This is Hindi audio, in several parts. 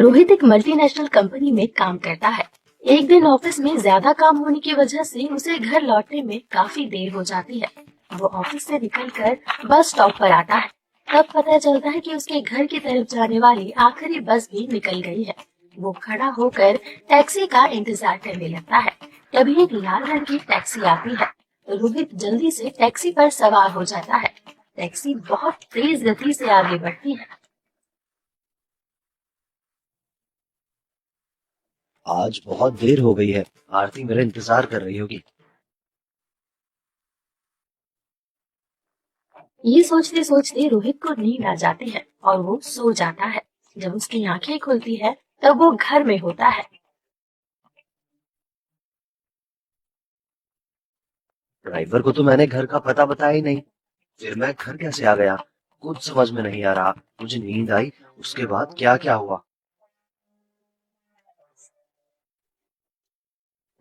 रोहित एक मल्टीनेशनल कंपनी में काम करता है। एक दिन ऑफिस में ज्यादा काम होने की वजह से उसे घर लौटने में काफी देर हो जाती है। वो ऑफिस से निकलकर बस स्टॉप पर आता है। तब पता चलता है कि उसके घर की तरफ जाने वाली आखिरी बस भी निकल गई है। वो खड़ा होकर टैक्सी का इंतजार करने लगता है। तभी एक लाल रंग की टैक्सी आती है। रोहित जल्दी से टैक्सी पर सवार हो जाता है। टैक्सी बहुत तेज गति से आगे बढ़ती है। आज बहुत देर हो गई है। आरती मेरा इंतजार कर रही होगी। ये सोचते सोचते रोहित को नींद आ जाती है और वो सो जाता है। जब उसकी आंखें खुलती है तब वो घर में होता है। ड्राइवर को तो मैंने घर का पता बताया ही नहीं। फिर मैं घर कैसे आ गया? कुछ समझ में नहीं आ रहा। मुझे नींद आई, उसके बाद क्या क्या हुआ?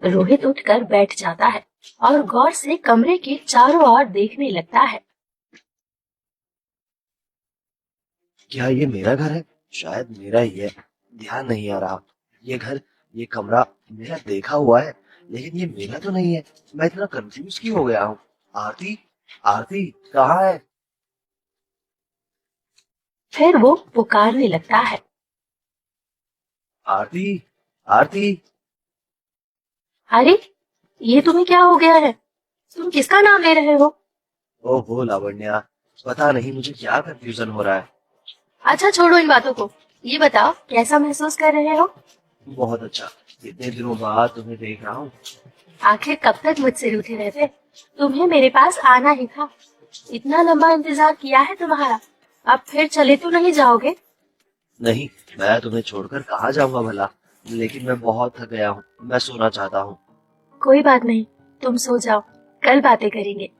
रोहित उठकर बैठ जाता है और गौर से कमरे के चारों ओर देखने लगता है। क्या ये मेरा घर है? शायद मेरा ही है। ध्यान नहीं आ रहा। ये घर, ये कमरा मेरा देखा हुआ है, लेकिन ये मेरा तो नहीं है। मैं इतना कंफ्यूज क्यों हो गया हूँ? आरती, आरती कहाँ है? फिर वो पुकारने लगता है। आरती, आरती। अरे, ये तुम्हें क्या हो गया है? तुम किसका नाम ले रहे हो? ओहो लावण्या, पता नहीं मुझे क्या कंफ्यूजन हो रहा है। अच्छा छोड़ो इन बातों को। ये बताओ कैसा महसूस कर रहे हो? बहुत अच्छा। इतने दिनों बाद तुम्हें देख रहा हूँ। आखिर कब तक मुझसे रूठे रहते? तुम्हें मेरे पास आना ही था। इतना लंबा इंतजार किया है तुम्हारा। अब फिर चले तो नहीं जाओगे? नहीं, मैं तुम्हें छोड़कर कहाँ जाऊंगा भला। लेकिन मैं बहुत थक गया हूँ, मैं सोना चाहता हूँ। कोई बात नहीं, तुम सो जाओ, कल बातें करेंगे।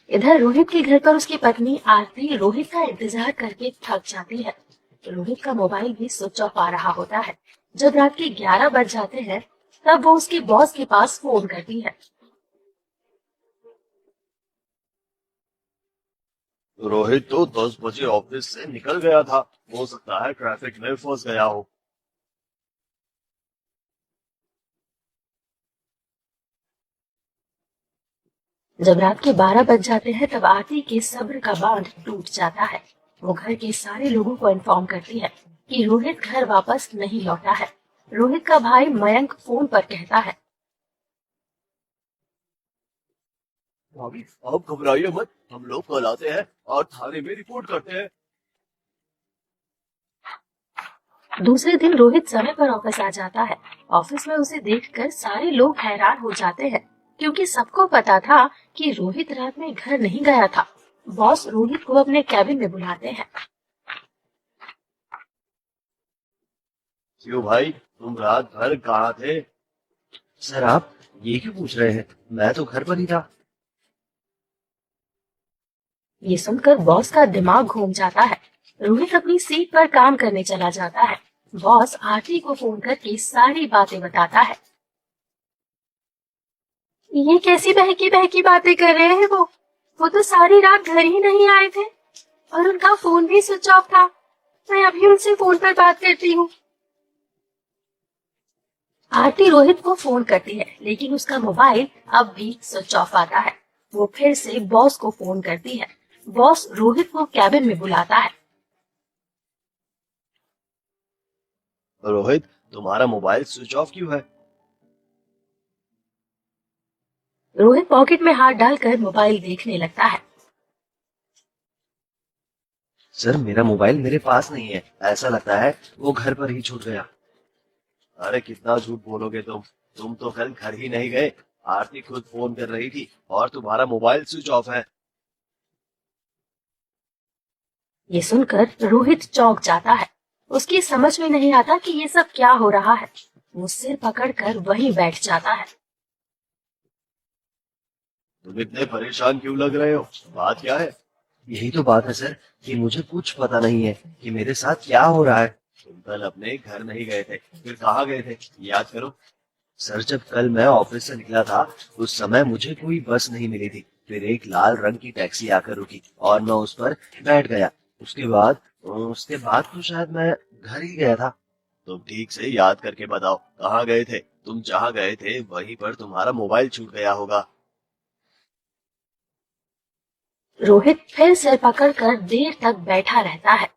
इधर रोहित के घर पर उसकी पत्नी आरती रोहित का इंतजार करके थक जाती है। रोहित का मोबाइल भी स्विच ऑफ आ रहा होता है। जब रात के 11 बज जाते हैं तब वो उसके बॉस के पास फोन करती है। रोहित तो 10 बजे ऑफिस से निकल गया था। हो सकता है ट्रैफिक में फंस गया हो। जब रात के 12 बज जाते हैं तब आरती के सब्र का बांध टूट जाता है। वो घर के सारे लोगों को इन्फॉर्म करती है कि रोहित घर वापस नहीं लौटा है। रोहित का भाई मयंक फोन पर कहता है। भाभी, आप घबराइए मत, हम लोग कल आते हैं और थाने में रिपोर्ट करते हैं। दूसरे दिन रोहित समय पर ऑफिस आ जाता है। ऑफिस में उसे देखकर सारे लोग हैरान हो जाते हैं, क्योंकि सबको पता था कि रोहित रात में घर नहीं गया था। बॉस रोहित को अपने कैबिन में बुलाते हैं। क्यों भाई, तुम रात भर कहाँ थे? सर आप ये क्यों पूछ रहे हैं? मैं तो घर पर ही था। ये सुनकर बॉस का दिमाग घूम जाता है। रोहित अपनी सीट पर काम करने चला जाता है। बॉस आरती को फोन करके सारी बातें बताता है। ये कैसी बहकी बहकी बातें कर रहे हैं वो तो सारी रात घर ही नहीं आए थे और उनका फोन भी स्विच ऑफ था। मैं अभी उनसे फोन पर बात करती हूँ। आरती रोहित को फोन करती है, लेकिन उसका मोबाइल अब भी स्विच ऑफ आता है। वो फिर से बॉस को फोन करती है। बॉस रोहित को कैबिन में बुलाता है। रोहित, तुम्हारा मोबाइल स्विच ऑफ क्यों है? रोहित पॉकेट में हाथ डालकर मोबाइल देखने लगता है। सर मेरा मोबाइल मेरे पास नहीं है। ऐसा लगता है वो घर पर ही छूट गया। अरे कितना झूठ बोलोगे तुम तो कल घर ही नहीं गए। आरती खुद फोन कर रही थी और तुम्हारा मोबाइल स्विच ऑफ है। ये सुनकर रोहित चौंक जाता है। उसकी समझ में नहीं आता कि ये सब क्या हो रहा है। वो सिर पकड़कर वहीं बैठ जाता है। तुम इतने परेशान क्यों लग रहे हो? बात क्या है? यही तो बात है सर, कि मुझे कुछ पता नहीं है कि मेरे साथ क्या हो रहा है। तुम कल अपने घर नहीं गए थे, फिर कहाँ गए थे? याद करो। सर जब कल मैं ऑफिस से निकला था, उस समय मुझे कोई बस नहीं मिली थी। फिर एक लाल रंग की टैक्सी आकर रुकी और मैं उस पर बैठ गया। उसके बाद उसके बाद तो शायद मैं घर ही गया था। तुम ठीक से याद करके बताओ, कहाँ गए थे? तुम जहाँ गए थे वहीं पर तुम्हारा मोबाइल छूट गया होगा। रोहित फिर सिर पकड़कर देर तक बैठा रहता है।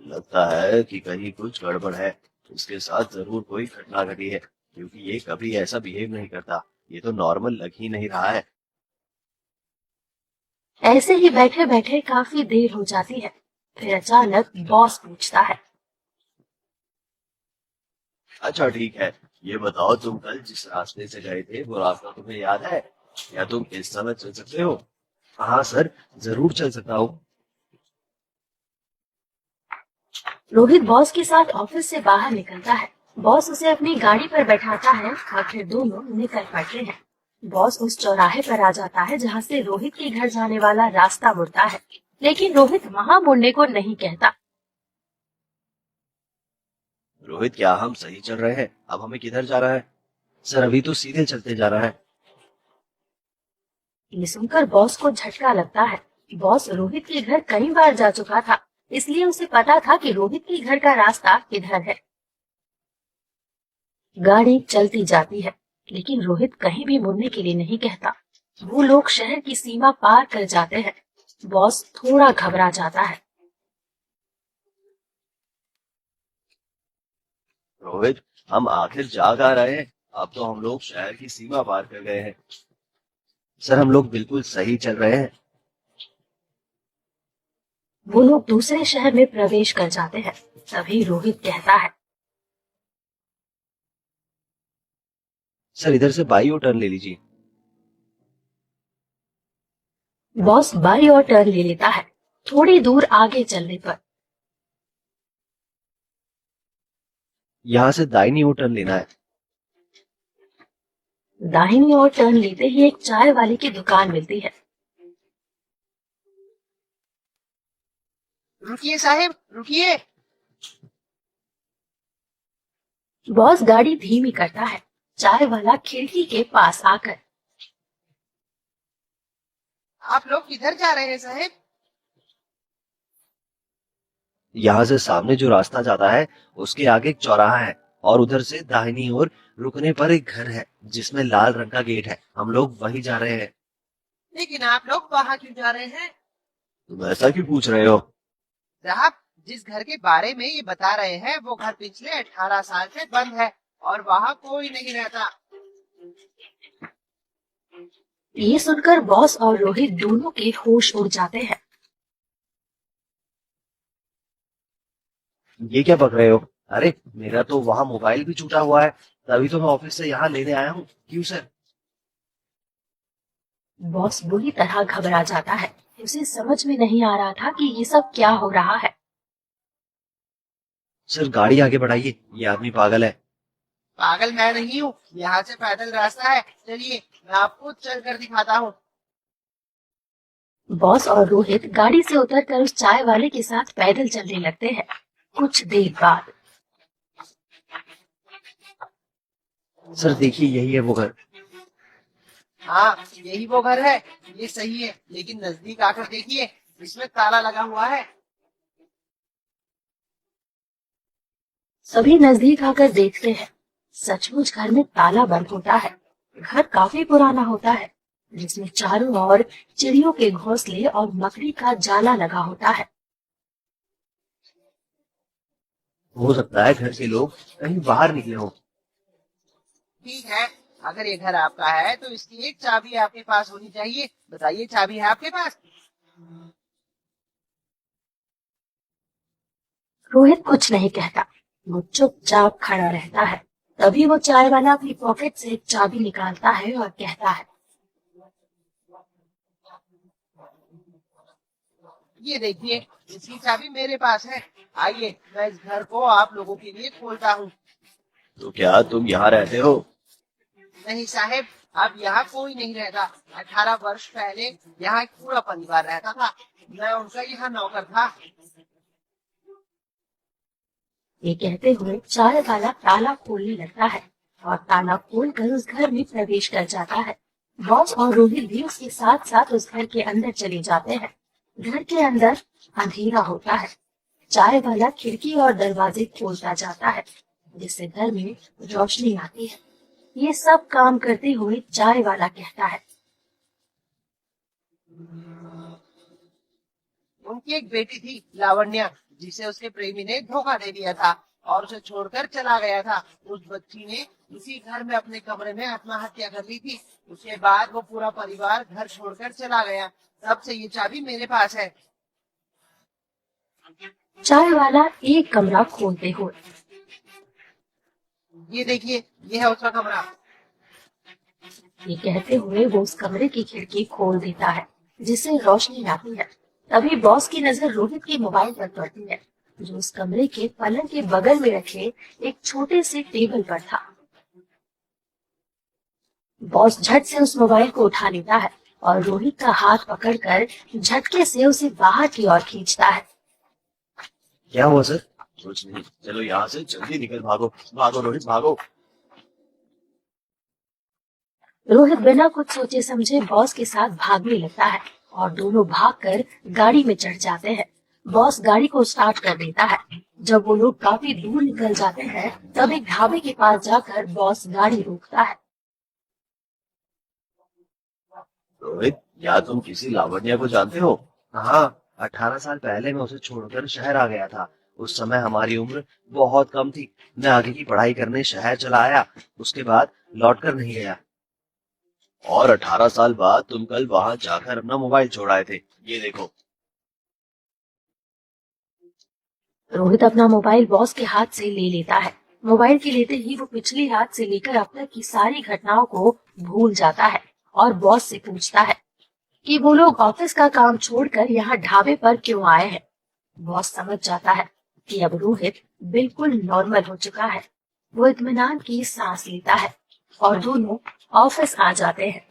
लगता है कि कहीं कुछ गड़बड़ है। उसके साथ जरूर कोई घटना घटी है, क्योंकि ये कभी ऐसा बिहेव नहीं करता। ये तो नॉर्मल लग ही नहीं रहा है। ऐसे ही बैठे बैठे काफी देर हो जाती है। फिर अचानक बॉस पूछता है। अच्छा ठीक है, ये बताओ तुम कल जिस रास्ते से गए थे वो रास्ता तुम्हें याद है? या तुम इस समय चल सकते हो? हाँ सर, जरूर चल सकता हूँ। रोहित बॉस के साथ ऑफिस से बाहर निकलता है। बॉस उसे अपनी गाड़ी पर बैठाता है और फिर दोनों निकल पड़ते हैं। बॉस उस चौराहे पर आ जाता है जहाँ से रोहित के घर जाने वाला रास्ता मुड़ता है, लेकिन रोहित वहाँ मुड़ने को नहीं कहता। रोहित, क्या हम सही चल रहे हैं? अब हमें किधर जा रहा है? सर अभी तो सीधे चलते जा रहा है। ये सुनकर बॉस को झटका लगता है। बॉस रोहित के घर कई बार जा चुका था, इसलिए उसे पता था कि रोहित के घर का रास्ता किधर है। गाड़ी चलती जाती है, लेकिन रोहित कहीं भी मुड़ने के लिए नहीं कहता। वो लोग शहर की सीमा पार कर जाते हैं। बॉस थोड़ा घबरा जाता है। रोहित, हम आखिर जा कहाँ रहे हैं? अब तो हम लोग शहर की सीमा पार कर गए हैं। सर हम लोग बिल्कुल सही चल रहे हैं। वो लोग दूसरे शहर में प्रवेश कर जाते हैं। तभी रोहित कहता है। सर इधर से बाई ओर टर्न ले लीजिए। बॉस बाई ओर टर्न ले लेता है। थोड़ी दूर आगे चलने पर यहाँ से दाहिनी ओर टर्न लेना है। दाहिनी ओर टर्न लेते ही एक चाय वाले की दुकान मिलती है। रुकिए साहब, रुकिए। बॉस गाड़ी धीमी करता है। चाय वाला खिड़की के पास आकर। आप लोग किधर जा रहे हैं साहब? यहाँ से सामने जो रास्ता जाता है उसके आगे एक चौराहा है, और उधर से दाहिनी ओर रुकने पर एक घर है जिसमें लाल रंग का गेट है। हम लोग वहीं जा रहे हैं। लेकिन आप लोग वहाँ क्यों जा रहे हैं? तुम ऐसा क्यों पूछ रहे हो? साहब, जिस घर के बारे में ये बता रहे हैं वो घर पिछले 18 साल से बंद है और वहाँ कोई नहीं रहता। ये सुनकर बॉस और रोहित दोनों के होश उड़ जाते हैं। ये क्या पक रहे हो? अरे मेरा तो वहां मोबाइल भी छूटा हुआ है, तभी तो मैं ऑफिस से यहाँ लेने आया हूँ। क्यों सर? बॉस बुरी तरह घबरा जाता है। उसे समझ में नहीं आ रहा था कि ये सब क्या हो रहा है। सर गाड़ी आगे बढ़ाइए, ये आदमी पागल है। पागल मैं नहीं हूँ, यहाँ से पैदल रास्ता है। चलिए मैं आपको चल कर दिखाता हूँ। बॉस और रोहित गाड़ी से उतरकर उस चाय वाले के साथ पैदल चलने लगते हैं। कुछ देर बाद सर देखिए, यही है वो घर। हाँ, यही वो घर है। ये सही है, लेकिन नजदीक आकर देखिए, इसमें ताला लगा हुआ है। सभी नजदीक आकर देखते हैं। सचमुच घर में ताला बंद होता है। घर काफी पुराना होता है, जिसमें चारों ओर चिड़ियों के घोंसले और मकड़ी का जाला लगा होता है। हो सकता है घर के लोग कहीं बाहर निकले हों। ठीक है, अगर ये घर आपका है तो इसकी एक चाबी आपके पास होनी चाहिए। बताइए, चाबी है आपके पास? रोहित कुछ नहीं कहता। वो चुपचाप खड़ा रहता है। तभी वो चाय वाला अपनी पॉकेट से एक चाबी निकालता है और कहता है। ये देखिए, इसकी चाबी मेरे पास है। आइए मैं इस घर को आप लोगों के लिए खोलता हूँ। तो क्या तुम यहाँ रहते हो? नहीं साहब, अब यहाँ कोई नहीं रहता। 18 वर्ष पहले यहाँ एक पूरा परिवार रहता था। मैं उनका यहाँ नौकर था। ये कहते हुए चाय वाला ताला खोलने लगता है और ताला खोलकर उस घर में प्रवेश कर जाता है। बॉस और रोहित भी उसके साथ साथ उस घर के अंदर चले जाते हैं। घर के अंदर अंधेरा होता है। चाय वाला खिड़की और दरवाजे खोलता जाता है, जिससे घर में रोशनी आती है। ये सब काम करते हुए चाय वाला कहता है, उनकी एक बेटी थी लावण्या, जिसे उसके प्रेमी ने धोखा दे दिया था और उसे छोड़कर चला गया था। उस बच्ची ने इसी घर में अपने कमरे में आत्महत्या कर ली थी। उसके बाद वो पूरा परिवार घर छोड़कर चला गया। तब से ये चाबी मेरे पास है। चाय वाला एक कमरा खोलते हुए, ये देखिए, ये है उसका कमरा। ये कहते हुए वो उस कमरे की खिड़की खोल देता है, जिससे रोशनी आती है। तभी बॉस की नजर रोहित के मोबाइल पर पड़ती है, जो उस कमरे के पलंग के बगल में रखे एक छोटे से टेबल पर था। बॉस झट से उस मोबाइल को उठा लेता है और रोहित का हाथ पकड़कर झटके से उसे बाहर की ओर खींचता है। क्या हुआ सर? कुछ नहीं, चलो यहाँ से जल्दी निकल, भागो भागो रोहित भागो। रोहित बिना कुछ सोचे समझे बॉस के साथ भागने लगता है और दोनों भागकर गाड़ी में चढ़ जाते हैं। बॉस गाड़ी को स्टार्ट कर देता है। जब वो लोग काफी दूर निकल जाते हैं, तब एक ढाबे के पास जाकर बॉस गाड़ी रोकता है। रोहित, क्या तुम किसी लावण्या को जानते हो? हाँ, 18 साल पहले मैं उसे छोड़कर शहर आ गया था। उस समय हमारी उम्र बहुत कम थी। मैं आगे की पढ़ाई करने शहर चला आया, उसके बाद लौटकर नहीं गया। और 18 साल बाद तुम कल वहां जाकर अपना मोबाइल छोड़ आए थे, ये देखो। रोहित अपना मोबाइल बॉस के हाथ से ले लेता है। मोबाइल के लेते ही वो पिछली रात से लेकर अब तक की सारी घटनाओं को भूल जाता है और बॉस से पूछता है कि वो लोग ऑफिस का काम छोड़कर यहाँ ढाबे पर क्यों आए हैं। बॉस समझ जाता है कि अब रोहित बिल्कुल नॉर्मल हो चुका है। वो इत्मीनान की सांस लेता है और दोनों ऑफिस आ जाते हैं।